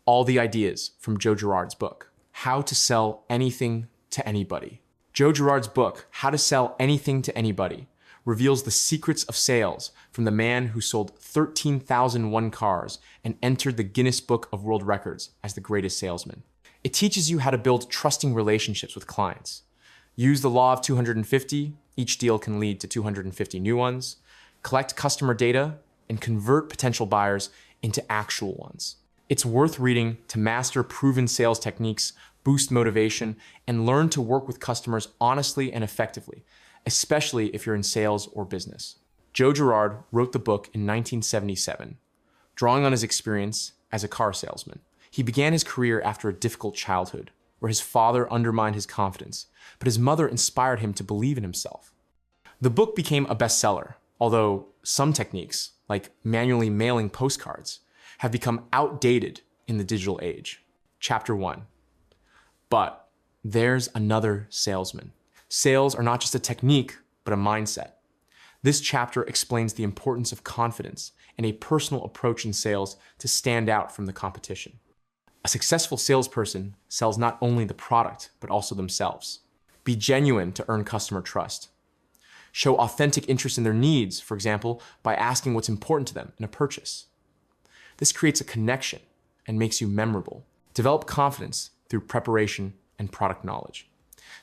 all the ideas from Joe Girard's book, How to Sell Anything to Anybody. Joe Girard's book, How to Sell Anything to Anybody, reveals the secrets of sales from the man who sold 13,001 cars and entered the Guinness Book of World Records as the greatest salesman. It teaches you how to build trusting relationships with clients. Use the law of 250, each deal can lead to 250 new ones. Collect customer data and convert potential buyers into actual ones. It's worth reading to master proven sales techniques, boost motivation, and learn to work with customers honestly and effectively, especially if you're in sales or business. Joe Girard wrote the book in 1977, drawing on his experience as a car salesman. He began his career after a difficult childhood, where his father undermined his confidence, but his mother inspired him to believe in himself. The book became a bestseller, although some techniques, like manually mailing postcards, have become outdated in the digital age. Chapter 1. But there's another salesman. Sales are not just a technique, but a mindset. This chapter explains the importance of confidence and a personal approach in sales to stand out from the competition. A successful salesperson sells not only the product, but also themselves. Be genuine to earn customer trust. Show authentic interest in their needs, for example, by asking what's important to them in a purchase. This creates a connection and makes you memorable. Develop confidence through preparation and product knowledge.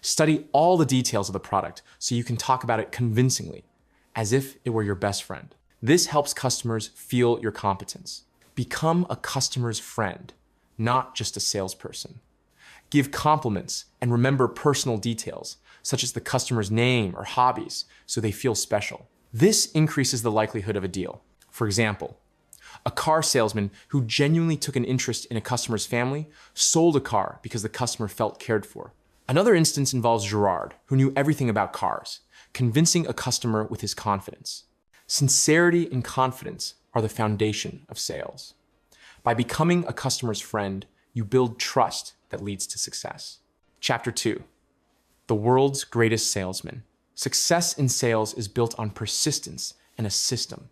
Study all the details of the product so you can talk about it convincingly, as if it were your best friend. This helps customers feel your competence. Become a customer's friend, not just a salesperson. Give compliments and remember personal details, such as the customer's name or hobbies, so they feel special. This increases the likelihood of a deal. For example, a car salesman who genuinely took an interest in a customer's family sold a car because the customer felt cared for. Another instance involves Girard, who knew everything about cars, convincing a customer with his confidence. Sincerity and confidence are the foundation of sales. By becoming a customer's friend, you build trust that leads to success. Chapter 2. The world's greatest salesman. Success in sales is built on persistence and a system.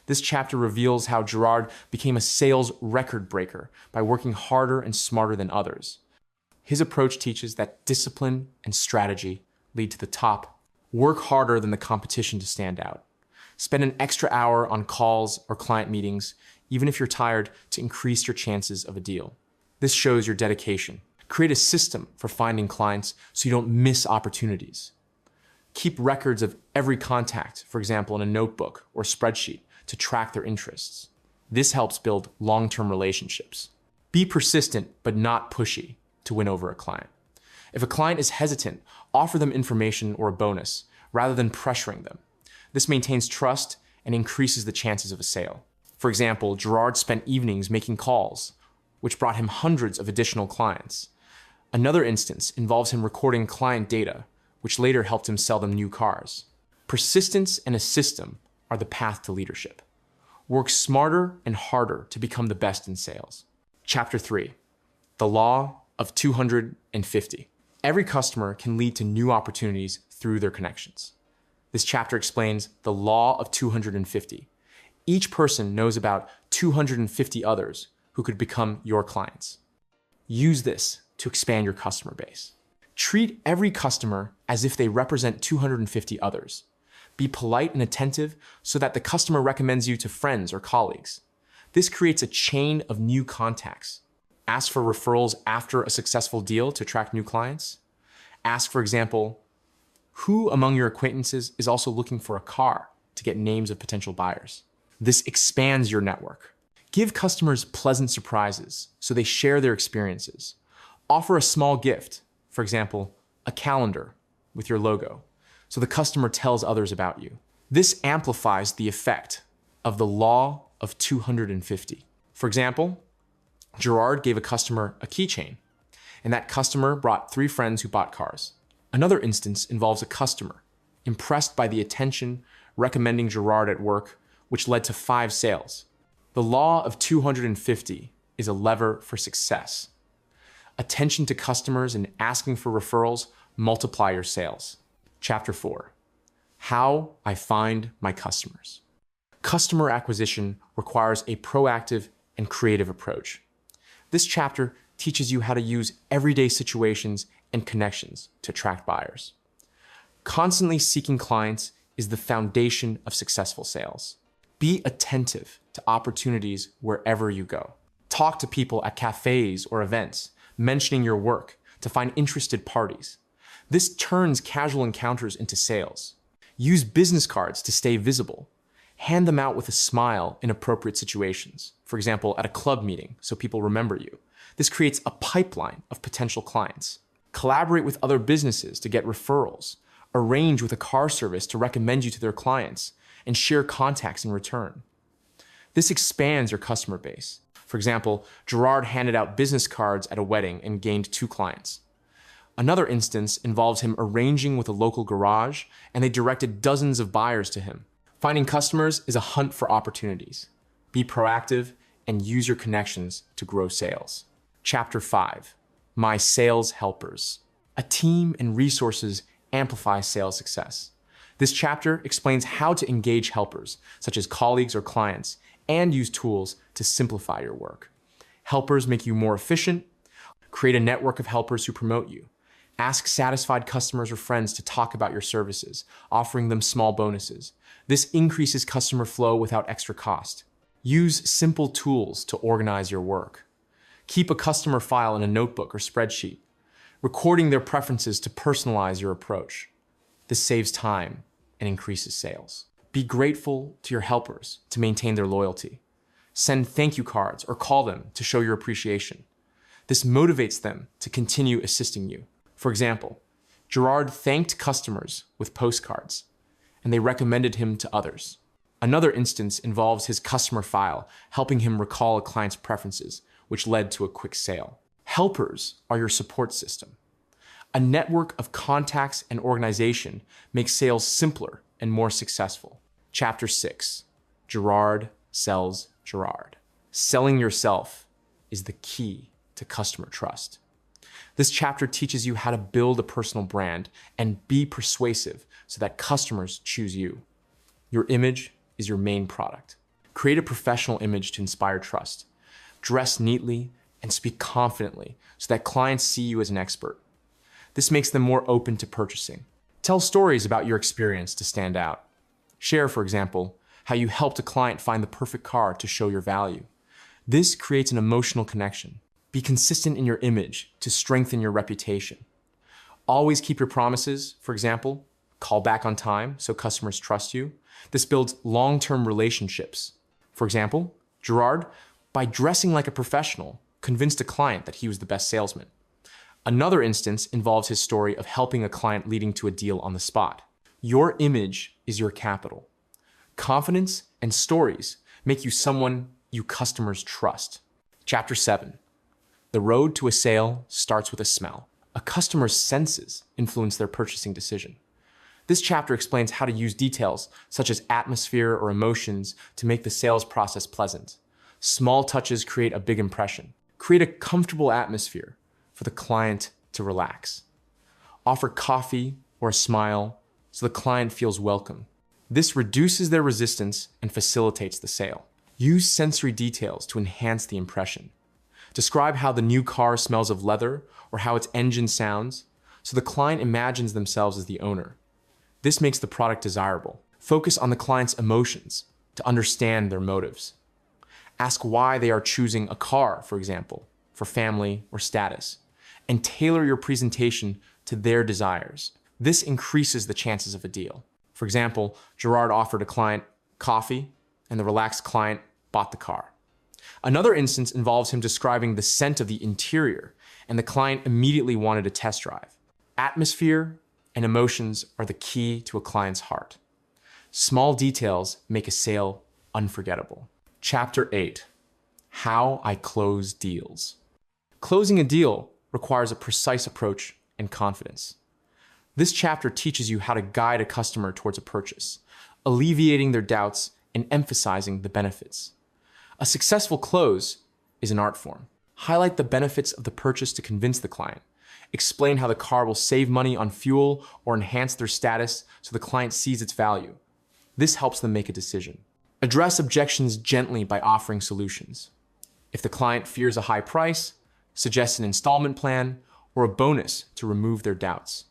This chapter reveals how Girard became a sales record breaker by working harder and smarter than others. His approach teaches that discipline and strategy lead to the top. Work harder than the competition to stand out. Spend an extra hour on calls or client meetings, even if you're tired, to increase your chances of a deal. This shows your dedication. Create a system for finding clients so you don't miss opportunities. Keep records of every contact, for example, in a notebook or spreadsheet, to track their interests. This helps build long-term relationships. Be persistent, but not pushy to win over a client. If a client is hesitant, offer them information or a bonus rather than pressuring them. This maintains trust and increases the chances of a sale. For example, Girard spent evenings making calls, which brought him hundreds of additional clients. Another instance involves him recording client data, which later helped him sell them new cars. Persistence and a system are the path to leadership. Work smarter and harder to become the best in sales. Chapter 3. The Law of 250. Every customer can lead to new opportunities through their connections. This chapter explains the Law of 250. Each person knows about 250 others who could become your clients. Use this to expand your customer base. Treat every customer as if they represent 250 others. Be polite and attentive so that the customer recommends you to friends or colleagues. This creates a chain of new contacts. Ask for referrals after a successful deal to attract new clients. Ask, for example, who among your acquaintances is also looking for a car to get names of potential buyers. This expands your network. Give customers pleasant surprises so they share their experiences. Offer a small gift, for example, a calendar with your logo, so the customer tells others about you. This amplifies the effect of the Law of 250. For example, Girard gave a customer a keychain, and that customer brought 3 friends who bought cars. Another instance involves a customer impressed by the attention recommending Girard at work, which led to 5 sales. The Law of 250 is a lever for success. Attention to customers and asking for referrals multiply your sales. Chapter 4. How I find my customers. Customer acquisition requires a proactive and creative approach. This chapter teaches you how to use everyday situations and connections to attract buyers. Constantly seeking clients is the foundation of successful sales. Be attentive to opportunities wherever you go. Talk to people at cafes or events, mentioning your work to find interested parties. This turns casual encounters into sales. Use business cards to stay visible. Hand them out with a smile in appropriate situations. For example, at a club meeting, so people remember you. This creates a pipeline of potential clients. Collaborate with other businesses to get referrals. Arrange with a car service to recommend you to their clients and share contacts in return. This expands your customer base. For example, Girard handed out business cards at a wedding and gained 2 clients. Another instance involves him arranging with a local garage, and they directed dozens of buyers to him. Finding customers is a hunt for opportunities. Be proactive and use your connections to grow sales. Chapter 5, My Sales Helpers. A team and resources amplify sales success. This chapter explains how to engage helpers, such as colleagues or clients, and use tools to simplify your work. Helpers make you more efficient. Create a network of helpers who promote you. Ask satisfied customers or friends to talk about your services, offering them small bonuses. This increases customer flow without extra cost. Use simple tools to organize your work. Keep a customer file in a notebook or spreadsheet, recording their preferences to personalize your approach. This saves time and increases sales. Be grateful to your helpers to maintain their loyalty. Send thank you cards or call them to show your appreciation. This motivates them to continue assisting you. For example, Girard thanked customers with postcards, and they recommended him to others. Another instance involves his customer file, helping him recall a client's preferences, which led to a quick sale. Helpers are your support system. A network of contacts and organization makes sales simpler and more successful. Chapter 6, Girard sells Girard. Selling yourself is the key to customer trust. This chapter teaches you how to build a personal brand and be persuasive so that customers choose you. Your image is your main product. Create a professional image to inspire trust. Dress neatly and speak confidently so that clients see you as an expert. This makes them more open to purchasing. Tell stories about your experience to stand out. Share, for example, how you helped a client find the perfect car to show your value. This creates an emotional connection. Be consistent in your image to strengthen your reputation. Always keep your promises. For example, call back on time so customers trust you. This builds long-term relationships. For example, Girard, by dressing like a professional, convinced a client that he was the best salesman. Another instance involves his story of helping a client leading to a deal on the spot. Your image is your capital. Confidence and stories make you someone you customers trust. Chapter 7. The road to a sale starts with a smell. A customer's senses influence their purchasing decision. This chapter explains how to use details such as atmosphere or emotions to make the sales process pleasant. Small touches create a big impression. Create a comfortable atmosphere for the client to relax. Offer coffee or a smile so the client feels welcome. This reduces their resistance and facilitates the sale. Use sensory details to enhance the impression. Describe how the new car smells of leather or how its engine sounds, so the client imagines themselves as the owner. This makes the product desirable. Focus on the client's emotions to understand their motives. Ask why they are choosing a car, for example, for family or status, and tailor your presentation to their desires. This increases the chances of a deal. For example, Girard offered a client coffee, and the relaxed client bought the car. Another instance involves him describing the scent of the interior, and the client immediately wanted a test drive. Atmosphere and emotions are the key to a client's heart. Small details make a sale unforgettable. Chapter 8, How I Close Deals. Closing a deal requires a precise approach and confidence. This chapter teaches you how to guide a customer towards a purchase, alleviating their doubts and emphasizing the benefits. A successful close is an art form. Highlight the benefits of the purchase to convince the client. Explain how the car will save money on fuel or enhance their status so the client sees its value. This helps them make a decision. Address objections gently by offering solutions. If the client fears a high price, suggest an installment plan or a bonus to remove their doubts.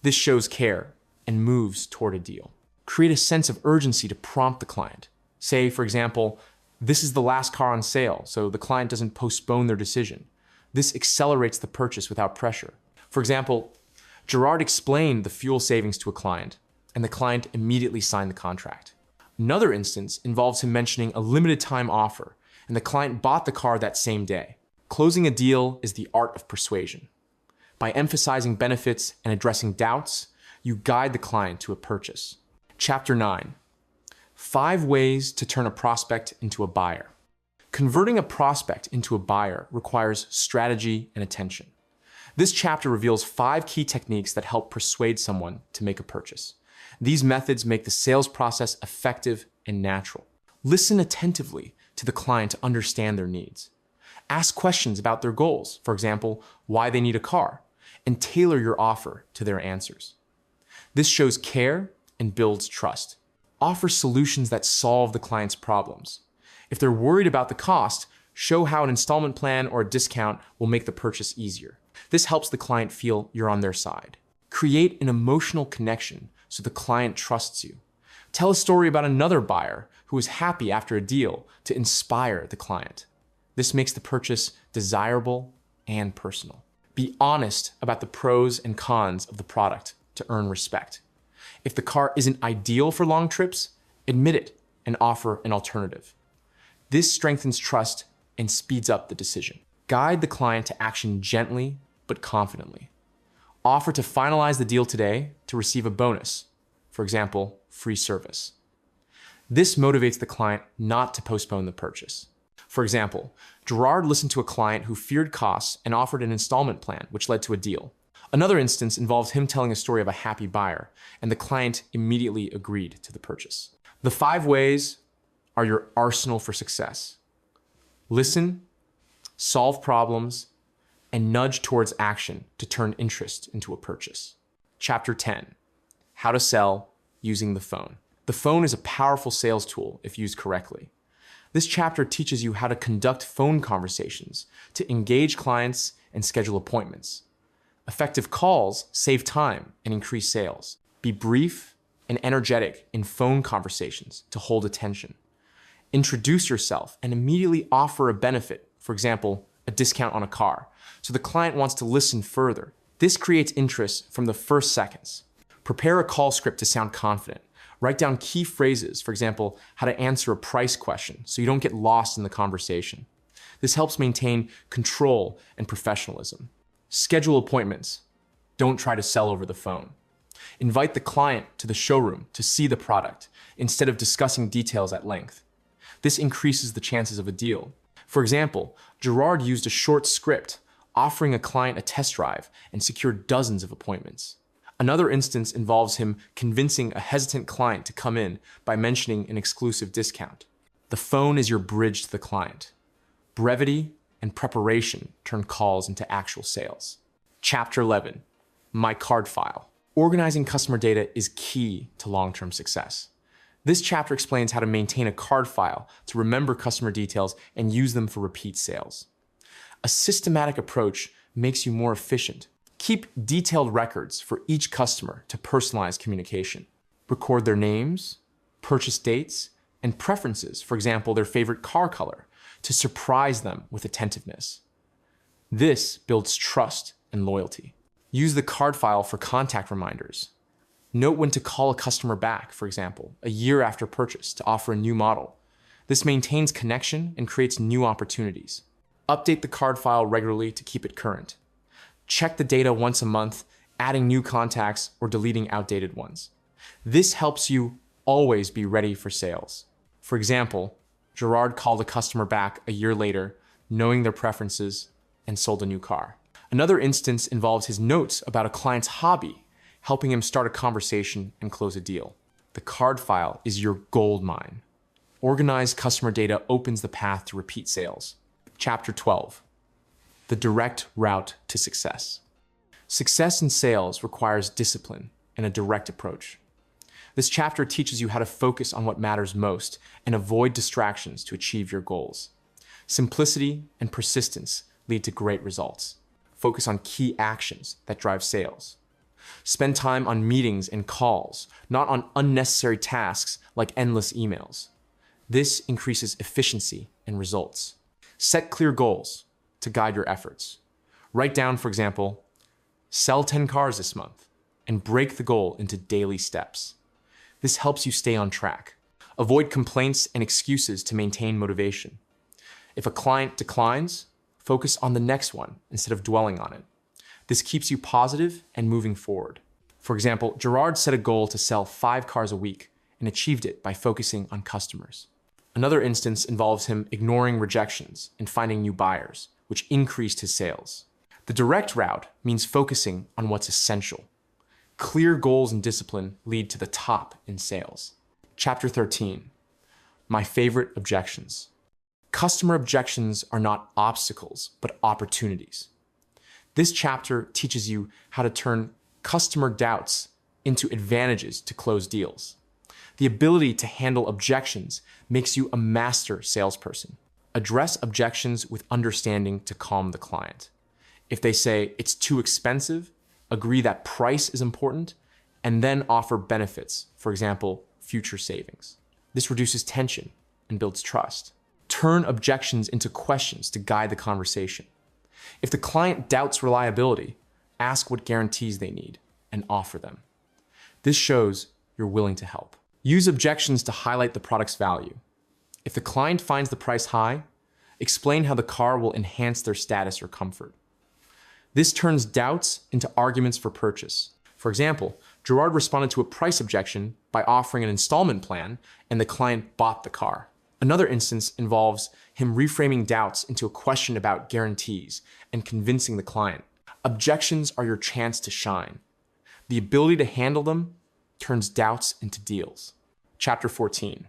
This shows care and moves toward a deal. Create a sense of urgency to prompt the client. Say, for example, this is the last car on sale, so the client doesn't postpone their decision. This accelerates the purchase without pressure. For example, Girard explained the fuel savings to a client, and the client immediately signed the contract. Another instance involves him mentioning a limited time offer, and the client bought the car that same day. Closing a deal is the art of persuasion. By emphasizing benefits and addressing doubts, you guide the client to a purchase. Chapter 9. 5 ways to turn a prospect into a buyer. Converting a prospect into a buyer requires strategy and attention. This chapter reveals 5 key techniques that help persuade someone to make a purchase. These methods make the sales process effective and natural. Listen attentively to the client to understand their needs. Ask questions about their goals, for example, why they need a car, and tailor your offer to their answers. This shows care and builds trust. Offer solutions that solve the client's problems. If they're worried about the cost, show how an installment plan or a discount will make the purchase easier. This helps the client feel you're on their side. Create an emotional connection so the client trusts you. Tell a story about another buyer who was happy after a deal to inspire the client. This makes the purchase desirable and personal. Be honest about the pros and cons of the product to earn respect. If the car isn't ideal for long trips, admit it and offer an alternative. This strengthens trust and speeds up the decision. Guide the client to action gently but confidently. Offer to finalize the deal today to receive a bonus, for example, free service. This motivates the client not to postpone the purchase. For example, Girard listened to a client who feared costs and offered an installment plan, which led to a deal. Another instance involves him telling a story of a happy buyer, and the client immediately agreed to the purchase. The 5 ways are your arsenal for success. Listen, solve problems, and nudge towards action to turn interest into a purchase. Chapter 10. How to sell using the phone. The phone is a powerful sales tool if used correctly. This chapter teaches you how to conduct phone conversations to engage clients and schedule appointments. Effective calls save time and increase sales. Be brief and energetic in phone conversations to hold attention. Introduce yourself and immediately offer a benefit, for example, a discount on a car, so the client wants to listen further. This creates interest from the first seconds. Prepare a call script to sound confident. Write down key phrases, for example, how to answer a price question so you don't get lost in the conversation. This helps maintain control and professionalism. Schedule appointments. Don't try to sell over the phone. Invite the client to the showroom to see the product instead of discussing details at length. This increases the chances of a deal. For example, Girard used a short script offering a client a test drive and secured dozens of appointments. Another instance involves him convincing a hesitant client to come in by mentioning an exclusive discount. The phone is your bridge to the client. Brevity and preparation turn calls into actual sales. Chapter 11. My card file. Organizing customer data is key to long-term success. This chapter explains how to maintain a card file to remember customer details and use them for repeat sales. A systematic approach makes you more efficient. Keep detailed records for each customer to personalize communication. Record their names, purchase dates, and preferences, for example, their favorite car color, to surprise them with attentiveness. This builds trust and loyalty. Use the card file for contact reminders. Note when to call a customer back, for example, a year after purchase to offer a new model. This maintains connection and creates new opportunities. Update the card file regularly to keep it current. Check the data once a month, adding new contacts or deleting outdated ones. This helps you always be ready for sales. For example, Girard called a customer back a year later, knowing their preferences, and sold a new car. Another instance involves his notes about a client's hobby, helping him start a conversation and close a deal. The card file is your gold mine. Organized customer data opens the path to repeat sales. Chapter 12. The direct route to success. Success in sales requires discipline and a direct approach. This chapter teaches you how to focus on what matters most and avoid distractions to achieve your goals. Simplicity and persistence lead to great results. Focus on key actions that drive sales. Spend time on meetings and calls, not on unnecessary tasks like endless emails. This increases efficiency and results. Set clear goals to guide your efforts. Write down, for example, sell 10 cars this month, and break the goal into daily steps. This helps you stay on track. Avoid complaints and excuses to maintain motivation. If a client declines, focus on the next one instead of dwelling on it. This keeps you positive and moving forward. For example, Girard set a goal to sell 5 cars a week and achieved it by focusing on customers. Another instance involves him ignoring rejections and finding new buyers, which increased his sales. The direct route means focusing on what's essential. Clear goals and discipline lead to the top in sales. Chapter 13, my favorite objections. Customer objections are not obstacles, but opportunities. This chapter teaches you how to turn customer doubts into advantages to close deals. The ability to handle objections makes you a master salesperson. Address objections with understanding to calm the client. If they say it's too expensive, agree that price is important, and then offer benefits, for example, future savings. This reduces tension and builds trust. Turn objections into questions to guide the conversation. If the client doubts reliability, ask what guarantees they need and offer them. This shows you're willing to help. Use objections to highlight the product's value. If the client finds the price high, explain how the car will enhance their status or comfort. This turns doubts into arguments for purchase. For example, Girard responded to a price objection by offering an installment plan, and the client bought the car. Another instance involves him reframing doubts into a question about guarantees and convincing the client. Objections are your chance to shine. The ability to handle them turns doubts into deals. Chapter 14,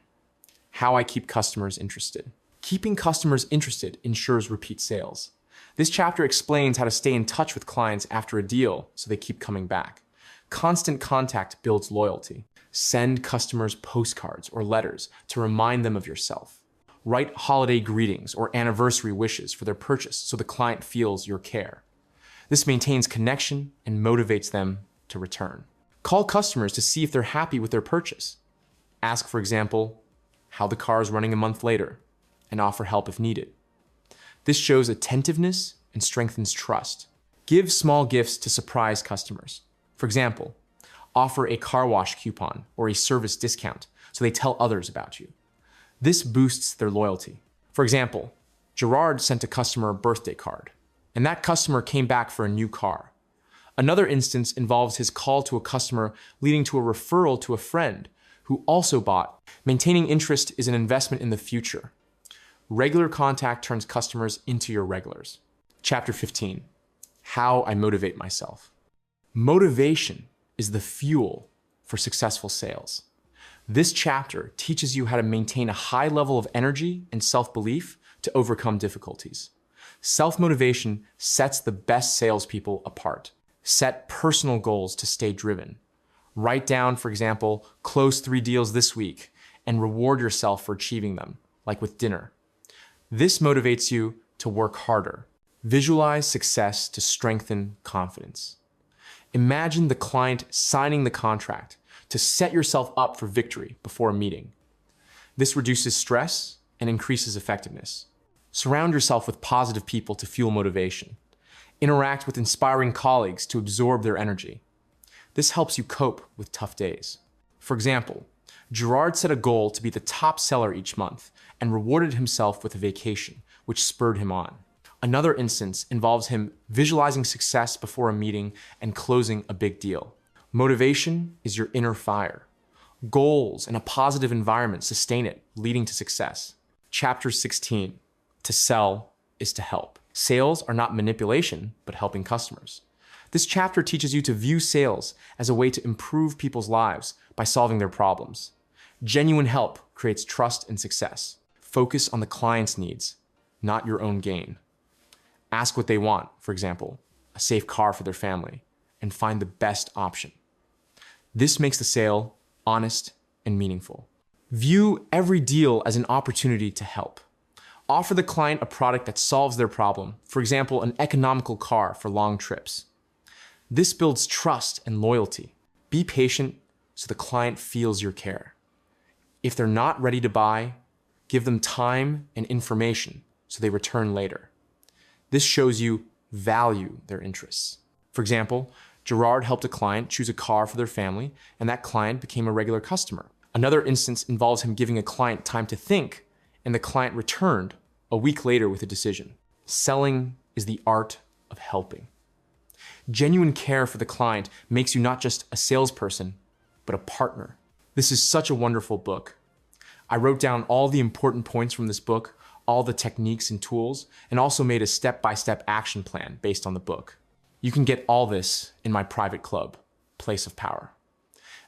how I keep customers interested. Keeping customers interested ensures repeat sales. This chapter explains how to stay in touch with clients after a deal so they keep coming back. Constant contact builds loyalty. Send customers postcards or letters to remind them of yourself. Write holiday greetings or anniversary wishes for their purchase so the client feels your care. This maintains connection and motivates them to return. Call customers to see if they're happy with their purchase. Ask, for example, how the car is running a month later, and offer help if needed. This shows attentiveness and strengthens trust. Give small gifts to surprise customers. For example, offer a car wash coupon or a service discount so they tell others about you. This boosts their loyalty. For example, Girard sent a customer a birthday card, and that customer came back for a new car. Another instance involves his call to a customer leading to a referral to a friend who also bought. Maintaining interest is an investment in the future. Regular contact turns customers into your regulars. Chapter 15, how I motivate myself. Motivation is the fuel for successful sales. This chapter teaches you how to maintain a high level of energy and self-belief to overcome difficulties. Self-motivation sets the best salespeople apart. Set personal goals to stay driven. Write down, for example, close 3 deals this week and reward yourself for achieving them, like with dinner. This motivates you to work harder. Visualize success to strengthen confidence. Imagine the client signing the contract to set yourself up for victory before a meeting. This reduces stress and increases effectiveness. Surround yourself with positive people to fuel motivation. Interact with inspiring colleagues to absorb their energy. This helps you cope with tough days. For example, Girard set a goal to be the top seller each month and rewarded himself with a vacation, which spurred him on. Another instance involves him visualizing success before a meeting and closing a big deal. Motivation is your inner fire. Goals and a positive environment sustain it, leading to success. Chapter 16, to sell is to help. Sales are not manipulation, but helping customers. This chapter teaches you to view sales as a way to improve people's lives by solving their problems. Genuine help creates trust and success. Focus on the client's needs, not your own gain. Ask what they want, for example, a safe car for their family, and find the best option. This makes the sale honest and meaningful. View every deal as an opportunity to help. Offer the client a product that solves their problem, for example, an economical car for long trips. This builds trust and loyalty. Be patient so the client feels your care. If they're not ready to buy, give them time and information so they return later. This shows you value their interests. For example, Girard helped a client choose a car for their family, and that client became a regular customer. Another instance involves him giving a client time to think, and the client returned a week later with a decision. Selling is the art of helping. Genuine care for the client makes you not just a salesperson, but a partner. This is such a wonderful book. I wrote down all the important points from this book, all the techniques and tools, and also made a step-by-step action plan based on the book. You can get all this in my private club, Place of Power.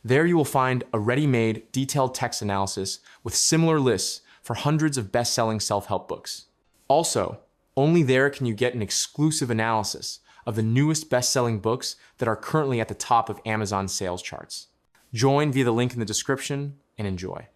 There you will find a ready-made, detailed text analysis with similar lists for hundreds of best-selling self-help books. Also, only there can you get an exclusive analysis of the newest best-selling books that are currently at the top of Amazon sales charts. Join via the link in the description and enjoy.